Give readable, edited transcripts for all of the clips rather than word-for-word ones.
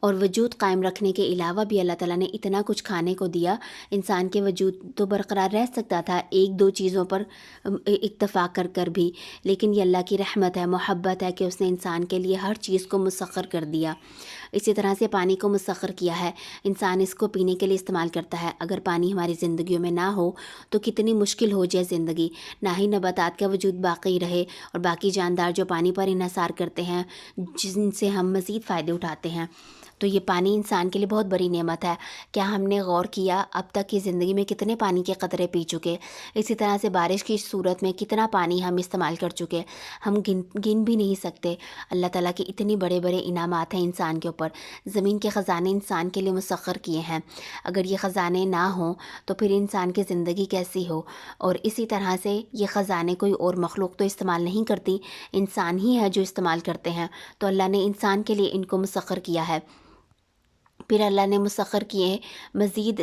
اور وجود قائم رکھنے کے علاوہ بھی اللہ تعالیٰ نے اتنا کچھ کھانے کو دیا، انسان کے وجود تو برقرار رہ سکتا تھا ایک دو چیزوں پر اکتفا کر کر بھی، لیکن یہ اللہ کی رحمت ہے، محبت ہے کہ اس نے انسان کے لیے ہر چیز کو مسخر کر دیا۔ اسی طرح سے پانی کو مسخر کیا ہے، انسان اس کو پینے کے لیے استعمال کرتا ہے۔ اگر پانی ہماری زندگیوں میں نہ ہو تو کتنی مشکل ہو جائے زندگی، نہ ہی نباتات کا وجود باقی رہے اور باقی جاندار جو پانی پر انحصار کرتے ہیں، جن سے ہم مزید فائدے اٹھاتے ہیں۔ تو یہ پانی انسان کے لیے بہت بڑی نعمت ہے۔ کیا ہم نے غور کیا اب تک کی زندگی میں کتنے پانی کے قطرے پی چکے؟ اسی طرح سے بارش کی صورت میں کتنا پانی ہم استعمال کر چکے، ہم گن بھی نہیں سکتے۔ اللہ تعالیٰ کے اتنے بڑے بڑے انعامات ہیں انسان کے اوپر۔ زمین کے خزانے انسان کے لیے مسخر کیے ہیں، اگر یہ خزانے نہ ہوں تو پھر انسان کی زندگی کیسی ہو؟ اور اسی طرح سے یہ خزانے کوئی اور مخلوق تو استعمال نہیں کرتی، انسان ہی ہے جو استعمال کرتے ہیں، تو اللہ نے انسان کے لیے ان کو مسخر کیا ہے۔ پھر اللہ نے مسخر کیے مزید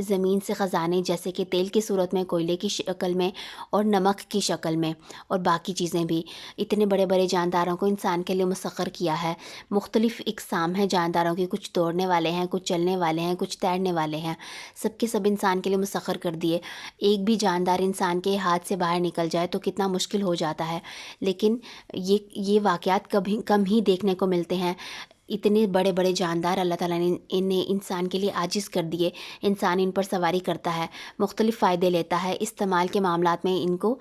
زمین سے خزانے، جیسے کہ تیل کی صورت میں، کوئلے کی شکل میں اور نمک کی شکل میں اور باقی چیزیں بھی۔ اتنے بڑے بڑے جانداروں کو انسان کے لیے مسخر کیا ہے۔ مختلف اقسام ہیں جانداروں کی، کچھ دوڑنے والے ہیں، کچھ چلنے والے ہیں، کچھ تیرنے والے ہیں، سب کے سب انسان کے لیے مسخر کر دیے۔ ایک بھی جاندار انسان کے ہاتھ سے باہر نکل جائے تو کتنا مشکل ہو جاتا ہے، لیکن یہ واقعات کم ہی دیکھنے کو ملتے ہیں۔ اتنے بڑے بڑے جاندار اللہ تعالیٰ نے انہیں انسان کے لیے عاجز کر دیے، انسان ان پر سواری کرتا ہے، مختلف فائدے لیتا ہے، استعمال کے معاملات میں ان کو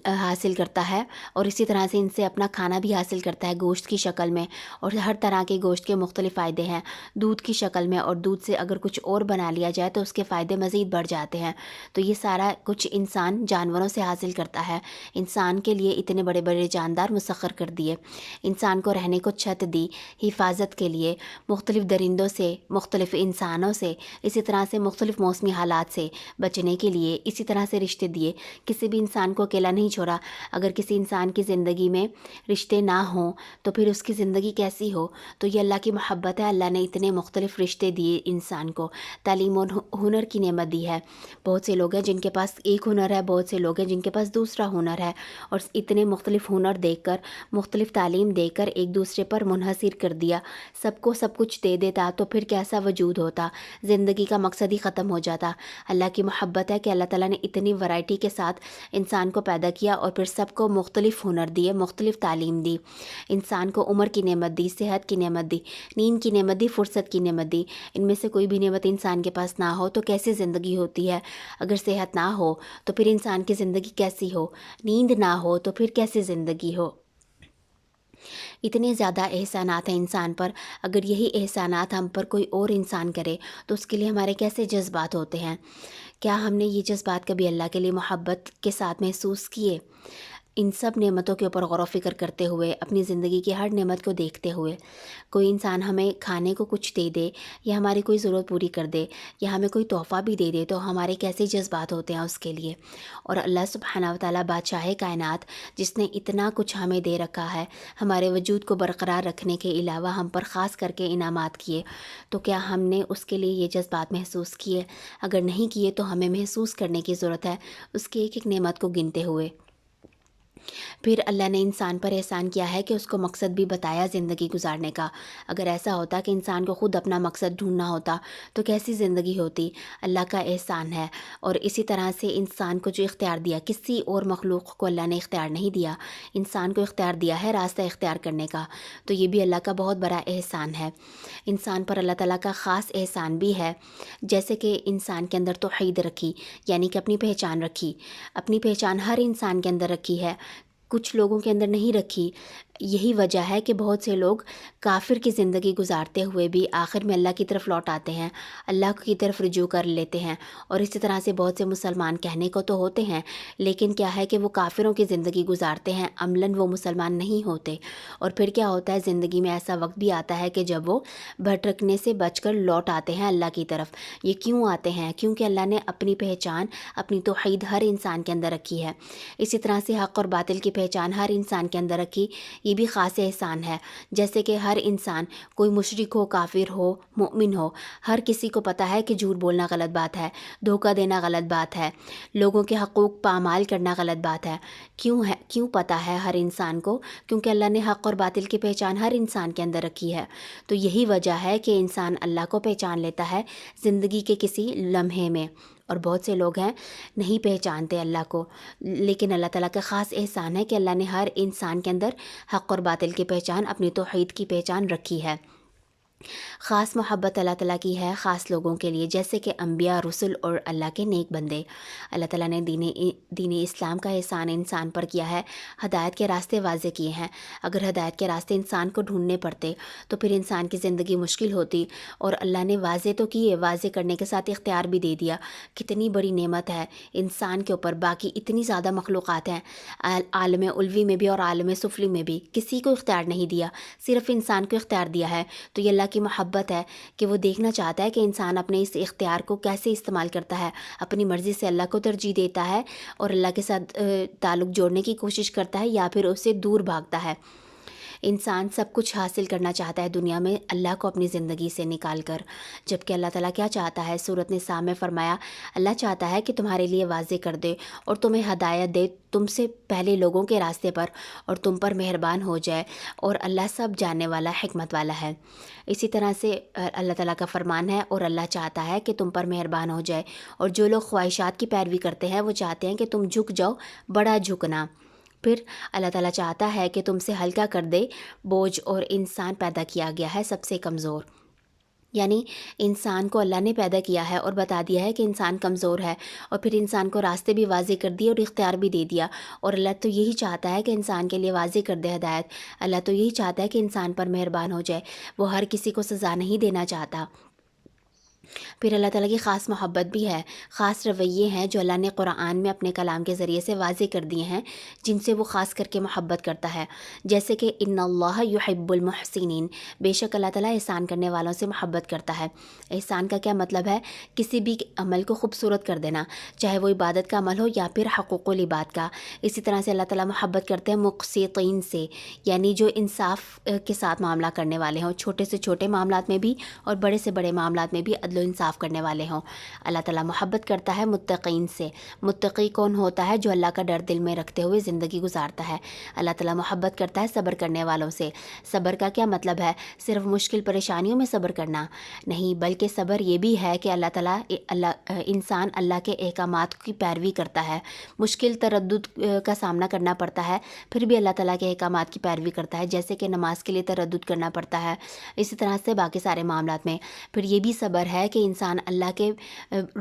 حاصل کرتا ہے، اور اسی طرح سے ان سے اپنا کھانا بھی حاصل کرتا ہے گوشت کی شکل میں، اور ہر طرح کے گوشت کے مختلف فائدے ہیں، دودھ کی شکل میں، اور دودھ سے اگر کچھ اور بنا لیا جائے تو اس کے فائدے مزید بڑھ جاتے ہیں۔ تو یہ سارا کچھ انسان جانوروں سے حاصل کرتا ہے، انسان کے لیے اتنے بڑے بڑے جاندار مسخر کر دیے، انسان کو رہنے کو چھت دی، حفاظت کے لیے مختلف درندوں سے، مختلف انسانوں سے، اسی طرح سے مختلف موسمی حالات سے بچنے کے لیے اسی طرح سے رشتے دیے۔ کسی بھی انسان کو اکیلا نہیں چھوڑا۔ اگر کسی انسان کی زندگی میں رشتے نہ ہوں تو پھر اس کی زندگی کیسی ہو؟ تو یہ اللہ کی محبت ہے، اللہ نے اتنے مختلف رشتے دیے انسان کو، تعلیم و ہنر کی نعمت دی ہے۔ بہت سے لوگ ہیں جن کے پاس ایک ہنر ہے، بہت سے لوگ ہیں جن کے پاس دوسرا ہنر ہے، اور اتنے مختلف ہنر دے کر، مختلف تعلیم دے کر ایک دوسرے پر منحصر کر دیا۔ سب کو سب کچھ دے دیتا تو پھر کیسا وجود ہوتا، زندگی کا مقصد ہی ختم ہو جاتا۔ اللہ کی محبت ہے کہ اللہ تعالیٰ نے اتنی ورائٹی کے ساتھ انسان کو پیدا کیا، اور پھر سب کو مختلف ہنر دیے، مختلف تعلیم دی، انسان کو عمر کی نعمت دی، صحت کی نعمت دی، نیند کی نعمت دی، فرصت کی نعمت دی۔ ان میں سے کوئی بھی نعمت انسان کے پاس نہ ہو تو کیسی زندگی ہوتی ہے؟ اگر صحت نہ ہو تو پھر انسان کی زندگی کیسی ہو؟ نیند نہ ہو تو پھر کیسی زندگی ہو؟ اتنے زیادہ احسانات ہیں انسان پر، اگر یہی احسانات ہم پر کوئی اور انسان کرے تو اس کے لیے ہمارے کیسے جذبات ہوتے ہیں؟ کیا ہم نے یہ جذبات کبھی اللہ کے لیے محبت کے ساتھ محسوس کیے؟ ان سب نعمتوں کے اوپر غور و فکر کرتے ہوئے، اپنی زندگی کی ہر نعمت کو دیکھتے ہوئے، کوئی انسان ہمیں کھانے کو کچھ دے دے یا ہماری کوئی ضرورت پوری کر دے یا ہمیں کوئی تحفہ بھی دے دے تو ہمارے کیسے جذبات ہوتے ہیں اس کے لیے؟ اور اللہ سبحانہ و تعالیٰ بادشاہ کائنات، جس نے اتنا کچھ ہمیں دے رکھا ہے، ہمارے وجود کو برقرار رکھنے کے علاوہ ہم پر خاص کر کے انعامات کیے، تو کیا ہم نے اس کے لیے یہ جذبات محسوس کیے؟ اگر نہیں کیے تو ہمیں محسوس کرنے کی ضرورت ہے، اس کی ایک ایک نعمت کو گنتے ہوئے۔ پھر اللہ نے انسان پر احسان کیا ہے کہ اس کو مقصد بھی بتایا زندگی گزارنے کا۔ اگر ایسا ہوتا کہ انسان کو خود اپنا مقصد ڈھونڈنا ہوتا تو کیسی زندگی ہوتی؟ اللہ کا احسان ہے۔ اور اسی طرح سے انسان کو جو اختیار دیا، کسی اور مخلوق کو اللہ نے اختیار نہیں دیا، انسان کو اختیار دیا ہے راستہ اختیار کرنے کا، تو یہ بھی اللہ کا بہت بڑا احسان ہے۔ انسان پر اللہ تعالیٰ کا خاص احسان بھی ہے، جیسے کہ انسان کے اندر توحید رکھی، یعنی کہ اپنی پہچان رکھی۔ اپنی پہچان ہر انسان کے اندر رکھی ہے، کچھ لوگوں کے اندر نہیں رکھی۔ یہی وجہ ہے کہ بہت سے لوگ کافر کی زندگی گزارتے ہوئے بھی آخر میں اللہ کی طرف لوٹ آتے ہیں، اللہ کی طرف رجوع کر لیتے ہیں۔ اور اسی طرح سے بہت سے مسلمان کہنے کو تو ہوتے ہیں، لیکن کیا ہے کہ وہ کافروں کی زندگی گزارتے ہیں، عملاً وہ مسلمان نہیں ہوتے۔ اور پھر کیا ہوتا ہے، زندگی میں ایسا وقت بھی آتا ہے کہ جب وہ بھٹکنے سے بچ کر لوٹ آتے ہیں اللہ کی طرف۔ یہ کیوں آتے ہیں؟ کیونکہ اللہ نے اپنی پہچان، اپنی توحید ہر انسان کے اندر رکھی ہے۔ اسی طرح سے حق اور باطل کی پہچان ہر انسان کے اندر رکھی، یہ بھی خاص احسان ہے، جیسے کہ ہر انسان، کوئی مشرک ہو، کافر ہو، مومن ہو، ہر کسی کو پتہ ہے کہ جھوٹ بولنا غلط بات ہے، دھوکہ دینا غلط بات ہے، لوگوں کے حقوق پامال کرنا غلط بات ہے۔ کیوں پتہ ہے ہر انسان کو؟ کیونکہ اللہ نے حق اور باطل کی پہچان ہر انسان کے اندر رکھی ہے۔ تو یہی وجہ ہے کہ انسان اللہ کو پہچان لیتا ہے زندگی کے کسی لمحے میں، اور بہت سے لوگ ہیں نہیں پہچانتے اللہ کو، لیکن اللہ تعالیٰ کا خاص احسان ہے کہ اللہ نے ہر انسان کے اندر حق اور باطل کی پہچان، اپنی توحید کی پہچان رکھی ہے۔ خاص محبت اللہ تعالیٰ کی ہے خاص لوگوں کے لیے، جیسے کہ انبیاء، رسل اور اللہ کے نیک بندے۔ اللہ تعالیٰ نے دین اسلام کا احسان انسان پر کیا ہے، ہدایت کے راستے واضح کیے ہیں۔ اگر ہدایت کے راستے انسان کو ڈھونڈنے پڑتے تو پھر انسان کی زندگی مشکل ہوتی، اور اللہ نے واضح تو کیے، واضح کرنے کے ساتھ اختیار بھی دے دیا۔ کتنی بڑی نعمت ہے انسان کے اوپر، باقی اتنی زیادہ مخلوقات ہیں عالم علوی میں بھی اور عالم سفلی میں بھی، کسی کو اختیار نہیں دیا، صرف انسان کو اختیار دیا ہے۔ تو یہ اللہ کی محبت ہے کہ وہ دیکھنا چاہتا ہے کہ انسان اپنے اس اختیار کو کیسے استعمال کرتا ہے، اپنی مرضی سے اللہ کو ترجیح دیتا ہے اور اللہ کے ساتھ تعلق جوڑنے کی کوشش کرتا ہے، یا پھر اس سے دور بھاگتا ہے۔ انسان سب کچھ حاصل کرنا چاہتا ہے دنیا میں اللہ کو اپنی زندگی سے نکال کر، جبکہ اللہ تعالیٰ کیا چاہتا ہے؟ سورۃ نساء میں فرمایا، اللہ چاہتا ہے کہ تمہارے لیے واضح کر دے اور تمہیں ہدایت دے تم سے پہلے لوگوں کے راستے پر، اور تم پر مہربان ہو جائے، اور اللہ سب جاننے والا، حکمت والا ہے۔ اسی طرح سے اللہ تعالیٰ کا فرمان ہے، اور اللہ چاہتا ہے کہ تم پر مہربان ہو جائے، اور جو لوگ خواہشات کی پیروی کرتے ہیں وہ چاہتے ہیں کہ تم جھک جاؤ، بڑا جھکنا۔ پھر اللہ تعالیٰ چاہتا ہے کہ تم سے ہلکا کر دے بوجھ، اور انسان پیدا کیا گیا ہے سب سے کمزور، یعنی انسان کو اللہ نے پیدا کیا ہے اور بتا دیا ہے کہ انسان کمزور ہے، اور پھر انسان کو راستے بھی واضح کر دیے اور اختیار بھی دے دیا۔ اور اللہ تو یہی چاہتا ہے کہ انسان کے لیے واضح کر دے ہدایت، اللہ تو یہی چاہتا ہے کہ انسان پر مہربان ہو جائے، وہ ہر کسی کو سزا نہیں دینا چاہتا۔ پھر اللہ تعالیٰ کی خاص محبت بھی ہے، خاص رویے ہیں جو اللہ نے قرآن میں اپنے کلام کے ذریعے سے واضح کر دیے ہیں، جن سے وہ خاص کر کے محبت کرتا ہے، جیسے کہ ان اللہ یحب المحسنین، بے شک اللہ تعالیٰ احسان کرنے والوں سے محبت کرتا ہے۔ احسان کا کیا مطلب ہے؟ کسی بھی عمل کو خوبصورت کر دینا، چاہے وہ عبادت کا عمل ہو یا پھر حقوق العباد کا۔ اسی طرح سے اللہ تعالیٰ محبت کرتے ہیں مقسطین سے، یعنی جو انصاف کے ساتھ معاملہ کرنے والے ہوں، چھوٹے سے چھوٹے معاملات میں بھی اور بڑے سے بڑے معاملات میں بھی عدل و انصاف کرنے والے ہوں۔ اللہ تعالیٰ محبت کرتا ہے متقین سے۔ متقی کون ہوتا ہے؟ جو اللہ کا ڈر دل میں رکھتے ہوئے زندگی گزارتا ہے۔ اللہ تعالیٰ محبت کرتا ہے صبر کرنے والوں سے۔ صبر کا کیا مطلب ہے؟ صرف مشکل پریشانیوں میں صبر کرنا نہیں، بلکہ صبر یہ بھی ہے کہ اللہ تعالیٰ انسان اللہ کے احکامات کی پیروی کرتا ہے، مشکل تردد کا سامنا کرنا پڑتا ہے، پھر بھی اللہ تعالیٰ کے احکامات کی پیروی کرتا ہے، جیسے کہ نماز کے لیے تردد کرنا پڑتا ہے، اسی طرح سے باقی سارے معاملات میں۔ پھر یہ بھی صبر ہے کہ انسان اللہ کے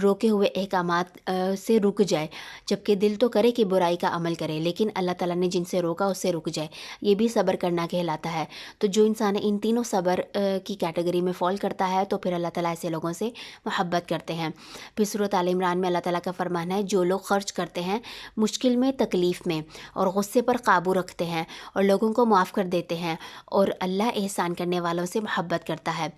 روکے ہوئے احکامات سے رک جائے، جبکہ دل تو کرے کہ برائی کا عمل کرے، لیکن اللہ تعالیٰ نے جن سے روکا اس سے رک جائے، یہ بھی صبر کرنا کہلاتا ہے۔ تو جو انسان ان تینوں صبر کی کیٹیگری میں فال کرتا ہے تو پھر اللہ تعالیٰ ایسے لوگوں سے محبت کرتے ہیں۔ پھر سورۃ آل عمران میں اللہ تعالیٰ کا فرمان ہے، جو لوگ خرچ کرتے ہیں مشکل میں، تکلیف میں، اور غصے پر قابو رکھتے ہیں اور لوگوں کو معاف کر دیتے ہیں، اور اللہ احسان کرنے والوں سے محبت کرتا ہے۔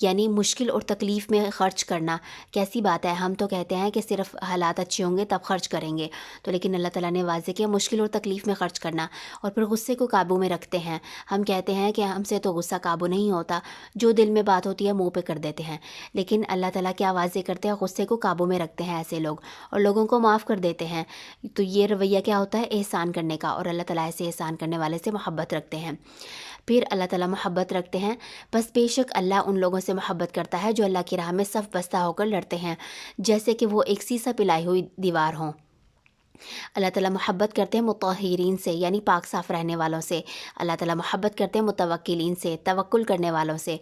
یعنی مشکل اور تکلیف میں خرچ کرنا کیسی بات ہے؟ ہم تو کہتے ہیں کہ صرف حالات اچھے ہوں گے تب خرچ کریں گے، تو لیکن اللہ تعالیٰ نے واضح کیا مشکل اور تکلیف میں خرچ کرنا، اور پھر غصے کو قابو میں رکھتے ہیں۔ ہم کہتے ہیں کہ ہم سے تو غصہ قابو نہیں ہوتا، جو دل میں بات ہوتی ہے منہ پہ کر دیتے ہیں، لیکن اللہ تعالیٰ کیا واضح کرتے ہیں؟ غصے کو قابو میں رکھتے ہیں ایسے لوگ، اور لوگوں کو معاف کر دیتے ہیں۔ تو یہ رویہ کیا ہوتا ہے؟ احسان کرنے کا، اور اللہ تعالیٰ ایسے احسان کرنے والے سے محبت رکھتے ہیں۔ پھر اللہ تعالیٰ محبت رکھتے ہیں، بس بے شک اللہ ان لوگوں سے محبت کرتا ہے جو اللہ کی راہ میں صف بستہ ہو کر لڑتے ہیں، جیسے کہ وہ ایک سیسا پلائی ہوئی دیوار ہوں۔ اللہ تعالیٰ محبت کرتے ہیں مطہرین سے، یعنی پاک صاف رہنے والوں سے۔ اللہ تعالیٰ محبت کرتے ہیں متوکلین سے، توکل کرنے والوں سے۔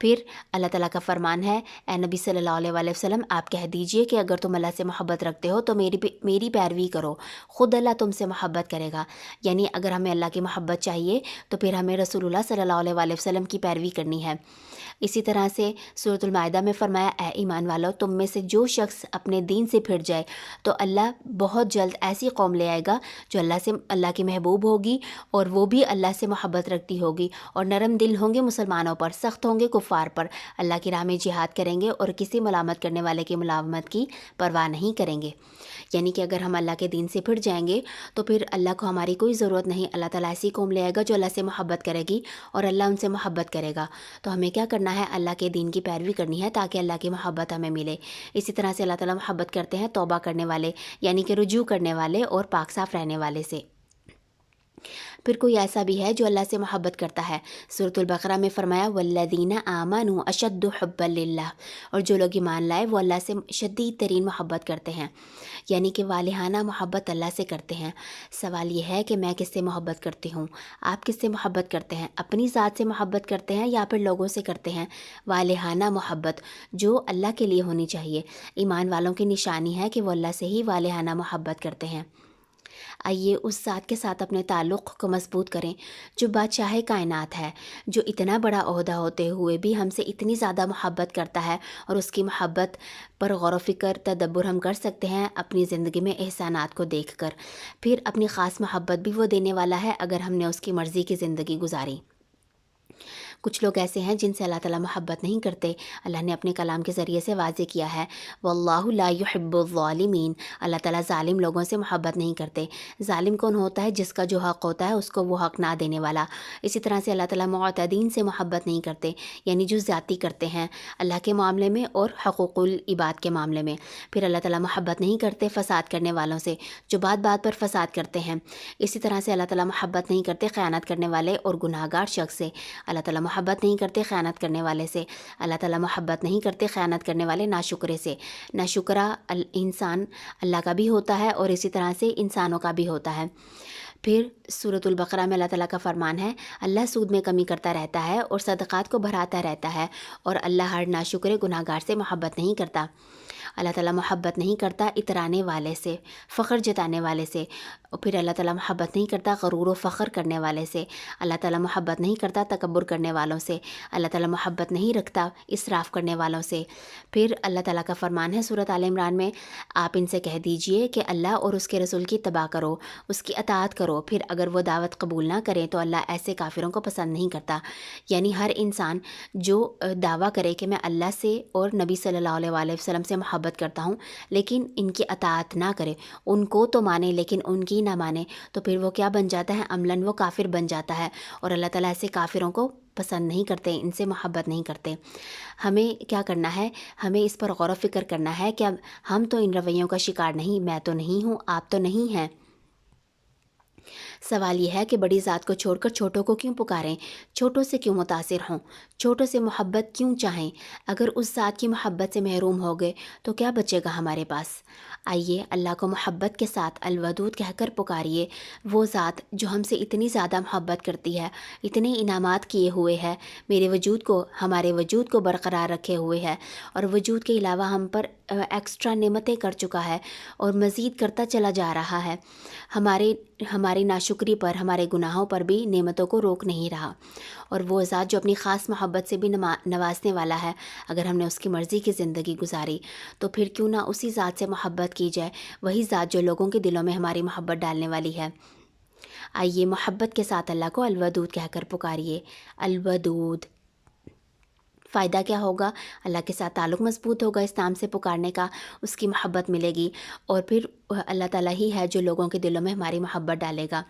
پھر اللہ تعالیٰ کا فرمان ہے، اے نبی صلی اللہ علیہ وآلہ وسلم آپ کہہ دیجئے کہ اگر تم اللہ سے محبت رکھتے ہو تو میری پیروی کرو، خود اللہ تم سے محبت کرے گا۔ یعنی اگر ہمیں اللہ کی محبت چاہیے تو پھر ہمیں رسول اللہ صلی اللہ علیہ وآلہ وسلم کی پیروی کرنی ہے۔ اسی طرح سے سورۃ المائدہ میں فرمایا، اے ایمان والو، تم میں سے جو شخص اپنے دین سے پھر جائے تو اللہ بہت جلد ایسی قوم لے آئے گا جو اللہ کی محبوب ہوگی اور وہ بھی اللہ سے محبت رکھتی ہوگی، اور نرم دل ہوں گے مسلمانوں پر، سخت ہوں گے کفار پر، اللہ کی راہ میں جہاد کریں گے اور کسی ملامت کرنے والے کی ملامت کی پرواہ نہیں کریں گے۔ یعنی کہ اگر ہم اللہ کے دین سے پھر جائیں گے تو پھر اللہ کو ہماری کوئی ضرورت نہیں، اللہ تعالیٰ ایسی قوم لے آئے گا جو اللہ سے محبت کرے گی اور اللہ ان سے محبت کرے گا۔ تو ہمیں کیا کرنا ہے؟ اللہ کے دین کی پیروی کرنی ہے تاکہ اللہ کی محبت ہمیں ملے۔ اسی طرح سے اللہ تعالیٰ محبت کرتے ہیں توبہ کرنے والے، یعنی کہ رجوع کرنے والے اور پاک صاف رہنے والے سے۔ پھر کوئی ایسا بھی ہے جو اللہ سے محبت کرتا ہے، سورۃ البقرہ میں فرمایا والذین آمنوا اشد حبا للہ، اور جو لوگ ایمان لائے وہ اللہ سے شدید ترین محبت کرتے ہیں، یعنی کہ والہانہ محبت اللہ سے کرتے ہیں۔ سوال یہ ہے کہ میں کس سے محبت کرتی ہوں؟ آپ کس سے محبت کرتے ہیں؟ اپنی ذات سے محبت کرتے ہیں یا پھر لوگوں سے کرتے ہیں؟ والہانہ محبت جو اللہ کے لیے ہونی چاہیے۔ ایمان والوں کی نشانی ہے کہ وہ اللہ سے ہی والہانہ محبت کرتے ہیں۔ آئیے اس ذات کے ساتھ اپنے تعلق کو مضبوط کریں جو بادشاہ کائنات ہے، جو اتنا بڑا عہدہ ہوتے ہوئے بھی ہم سے اتنی زیادہ محبت کرتا ہے، اور اس کی محبت پر غور و فکر تدبر ہم کر سکتے ہیں اپنی زندگی میں احسانات کو دیکھ کر۔ پھر اپنی خاص محبت بھی وہ دینے والا ہے اگر ہم نے اس کی مرضی کی زندگی گزاری۔ کچھ لوگ ایسے ہیں جن سے اللہ تعالیٰ محبت نہیں کرتے۔ اللہ نے اپنے کلام کے ذریعے سے واضح کیا ہے واللہ لا يحب الظالمین، اللہ تعالیٰ ظالم لوگوں سے محبت نہیں کرتے۔ ظالم کون ہوتا ہے؟ جس کا جو حق ہوتا ہے اس کو وہ حق نہ دینے والا۔ اسی طرح سے اللہ تعالیٰ معتدین سے محبت نہیں کرتے، یعنی جو زیادتی کرتے ہیں اللہ کے معاملے میں اور حقوق العباد کے معاملے میں۔ پھر اللہ تعالیٰ محبت نہیں کرتے فساد کرنے والوں سے، جو بات بات پر فساد کرتے ہیں۔ اسی طرح سے اللہ تعالیٰ محبت نہیں کرتے خیانت کرنے والے اور گناہ گار شخص سے۔ اللہ تعالیٰ محبت نہیں کرتے خیانت کرنے والے سے۔ اللہ تعالیٰ محبت نہیں کرتے خیانت کرنے والے ناشکرے سے۔ ناشکرا انسان اللہ کا بھی ہوتا ہے اور اسی طرح سے انسانوں کا بھی ہوتا ہے۔ پھر سورۃ البقرہ میں اللہ تعالیٰ کا فرمان ہے اللہ سود میں کمی کرتا رہتا ہے اور صدقات کو بڑھاتا رہتا ہے، اور اللہ ہر ناشکرے گناہ گار سے محبت نہیں کرتا۔ اللہ تعالیٰ محبت نہیں کرتا اترانے والے سے، فخر جتانے والے سے۔ اور پھر اللہ تعالیٰ محبت نہیں کرتا غرور و فخر کرنے والے سے۔ اللہ تعالیٰ محبت نہیں کرتا تکبر کرنے والوں سے۔ اللہ تعالیٰ محبت نہیں رکھتا اسراف کرنے والوں سے۔ پھر اللہ تعالیٰ کا فرمان ہے سورۃ آل عمران میں آپ ان سے کہہ دیجئے کہ اللہ اور اس کے رسول کی اتباع کرو، اس کی اطاعت کرو، پھر اگر وہ دعوت قبول نہ کریں تو اللہ ایسے کافروں کو پسند نہیں کرتا۔ یعنی ہر انسان جو دعویٰ کرے کہ میں اللہ سے اور نبی صلی اللہ علیہ وآلہ وسلم سے محبت کرتا ہوں لیکن ان کی اطاعت نہ کرے، ان کو تو مانے لیکن ان کی نہ مانے، تو پھر وہ کیا بن جاتا ہے؟ عملاً وہ کافر بن جاتا ہے، اور اللہ تعالیٰ ایسے کافروں کو پسند نہیں کرتے، ان سے محبت نہیں کرتے۔ ہمیں کیا کرنا ہے؟ ہمیں اس پر غور و فکر کرنا ہے کہ ہم تو ان رویوں کا شکار نہیں، میں تو نہیں ہوں، آپ تو نہیں ہیں۔ سوال یہ ہے کہ بڑی ذات کو چھوڑ کر چھوٹوں کو کیوں پکاریں؟ چھوٹوں سے کیوں متاثر ہوں؟ چھوٹوں سے محبت کیوں چاہیں؟ اگر اس ذات کی محبت سے محروم ہو گئے تو کیا بچے گا ہمارے پاس؟ آئیے اللہ کو محبت کے ساتھ الودود کہہ کر پکاریے، وہ ذات جو ہم سے اتنی زیادہ محبت کرتی ہے، اتنے انعامات کیے ہوئے ہے، ہمارے وجود کو برقرار رکھے ہوئے ہے، اور وجود کے علاوہ ہم پر ایکسٹرا نعمتیں کر چکا ہے اور مزید کرتا چلا جا رہا ہے، ہماری ناشکری پر، ہمارے گناہوں پر بھی نعمتوں کو روک نہیں رہا۔ اور وہ ذات جو اپنی خاص محبت سے بھی نوازنے والا ہے، اگر ہم نے اس کی مرضی کی زندگی گزاری تو پھر کیوں نہ اسی ذات سے محبت کی جائے، وہی ذات جو لوگوں کے دلوں میں ہماری محبت ڈالنے والی ہے۔ آئیے محبت کے ساتھ اللہ کو الودود کہہ کر پکاریے، الودود۔ فائدہ کیا ہوگا؟ اللہ کے ساتھ تعلق مضبوط ہوگا اس نام سے پکارنے کا، اس کی محبت ملے گی، اور پھر اللہ تعالیٰ ہی ہے جو لوگوں کے دلوں میں ہماری محبت ڈالے گا۔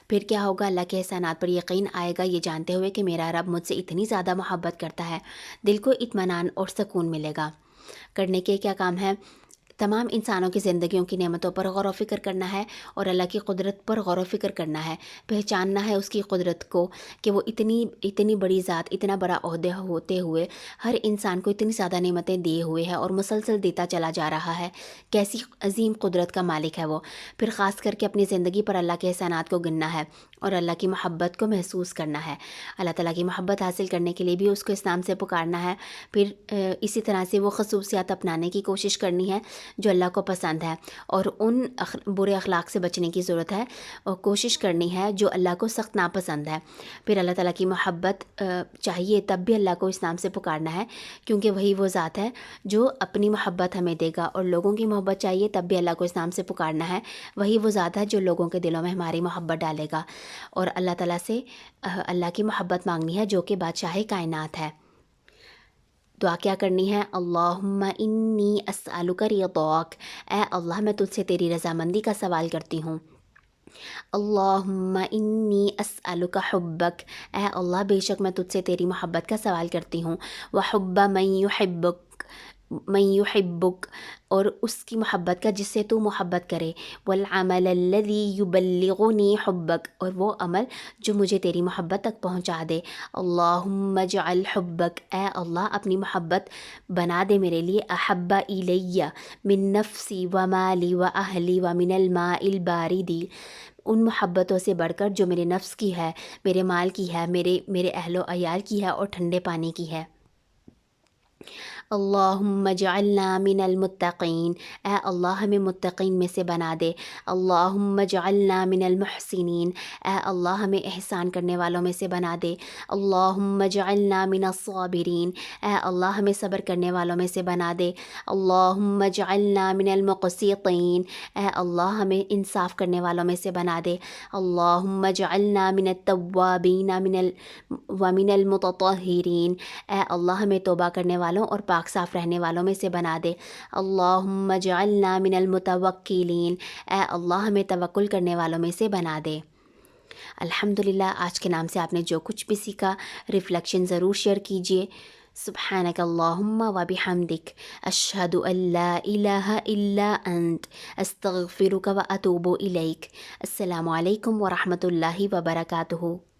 پھر کیا ہوگا؟ اللہ کے احسانات پر یقین آئے گا، یہ جانتے ہوئے کہ میرا رب مجھ سے اتنی زیادہ محبت کرتا ہے، دل کو اطمینان اور سکون ملے گا۔ کرنے کے کیا کام ہے؟ تمام انسانوں کی زندگیوں کی نعمتوں پر غور و فکر کرنا ہے اور اللہ کی قدرت پر غور و فکر کرنا ہے، پہچاننا ہے اس کی قدرت کو کہ وہ اتنی بڑی ذات، اتنا بڑا عہدہ ہوتے ہوئے ہر انسان کو اتنی زیادہ نعمتیں دیے ہوئے ہے اور مسلسل دیتا چلا جا رہا ہے، کیسی عظیم قدرت کا مالک ہے وہ۔ پھر خاص کر کے اپنی زندگی پر اللہ کے احسانات کو گننا ہے اور اللہ کی محبت کو محسوس کرنا ہے۔ اللہ تعالیٰ کی محبت حاصل کرنے کے لیے بھی اس کو اس نام سے پکارنا ہے، پھر اسی طرح سے وہ خصوصیات اپنانے کی کوشش کرنی ہے جو اللہ کو پسند ہے، اور ان برے اخلاق سے بچنے کی ضرورت ہے اور کوشش کرنی ہے جو اللہ کو سخت ناپسند ہے۔ پھر اللہ تعالیٰ کی محبت چاہیے تب بھی اللہ کو اس نام سے پکارنا ہے، کیونکہ وہی وہ ذات ہے جو اپنی محبت ہمیں دے گا، اور لوگوں کی محبت چاہیے تب بھی اللہ کو اس نام سے پکارنا ہے، وہی وہ ذات ہے جو لوگوں کے دلوں میں ہماری محبت ڈالے گا۔ اور اللہ تعالیٰ سے اللہ کی محبت مانگنی ہے جو کہ بادشاہ کائنات ہے۔ دعا کیا کرنی ہے؟ اللہم انی اسألک رضاک، اے اللہ میں تجھ سے تیری رضامندی کا سوال کرتی ہوں۔ اللہم انی اسألک حبک، اے اللہ بے شک میں تجھ سے تیری محبت کا سوال کرتی ہوں۔ وحب من یحبک، اور اس کی محبت کا جس سے تو محبت کرے۔ والعمل الذی یبلغنی حبک، اور وہ عمل جو مجھے تیری محبت تک پہنچا دے۔ اللہم اجعل حبک، اے اللہ اپنی محبت بنا دے میرے لیے احب الی من نفسی ومالی واہلی ومن الماء البارد، ان محبتوں سے بڑھ کر جو میرے نفس کی ہے، میرے مال کی ہے، میرے اہل و عیال کی ہے، اور ٹھنڈے پانی کی ہے۔ اللہم اجعلنا من المتقین، اے اللہ ہمیں متقین میں سے بنا دے۔ اللہم اجعلنا من المحسنین، اے اللہ ہمیں احسان کرنے والوں میں سے بنا دے۔ اللہم اجعلنا من الصابرین، اے اللہ ہمیں صبر کرنے والوں میں سے بنا دے۔ اللہم اجعلنا من المقسطین، اے اللہ ہمیں انصاف کرنے والوں میں سے بنا دے۔ اللہم اجعلنا من التوابین ومن المتطہرین، اے اللہ ہمیں توبہ کرنے والوں اور پاک صاف رہنے والوں میں سے بنا دے۔ اللہم اجعلنا من المتوکلین، اے اللہ ہمیں توکل کرنے والوں میں سے بنا دے۔ الحمدللہ، آج کے نام سے آپ نے جو کچھ بھی سیکھا ریفلیکشن ضرور شیئر کیجئے۔ سبحانک اللہم و بحمدک، اشہد ان لا الہ الا انت، استغفرک و اتوب الیک۔ السلام علیکم ورحمۃ اللہ وبرکاتہ۔